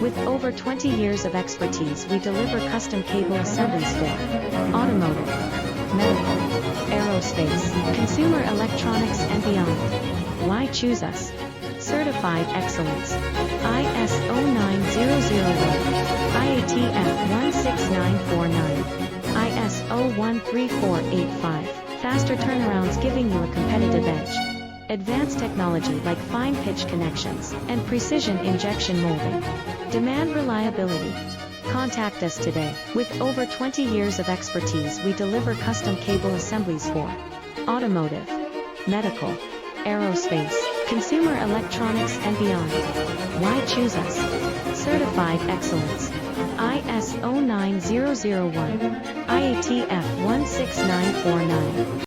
With over 20 years of expertise, we deliver custom cable assemblies for automotive, medical, aerospace, consumer electronics and beyond. Why choose us? Certified excellence. ISO 9001, IATF 16949, ISO 13485. Faster turnarounds giving you a competitive edge. Advanced technology like fine pitch connections and precision injection molding. Demand reliability. Contact us today. With over 20 years of expertise, we deliver custom cable assemblies for automotive, medical, aerospace, consumer electronics and beyond. Why choose us? Certified excellence. ISO 9001, IATF 16949.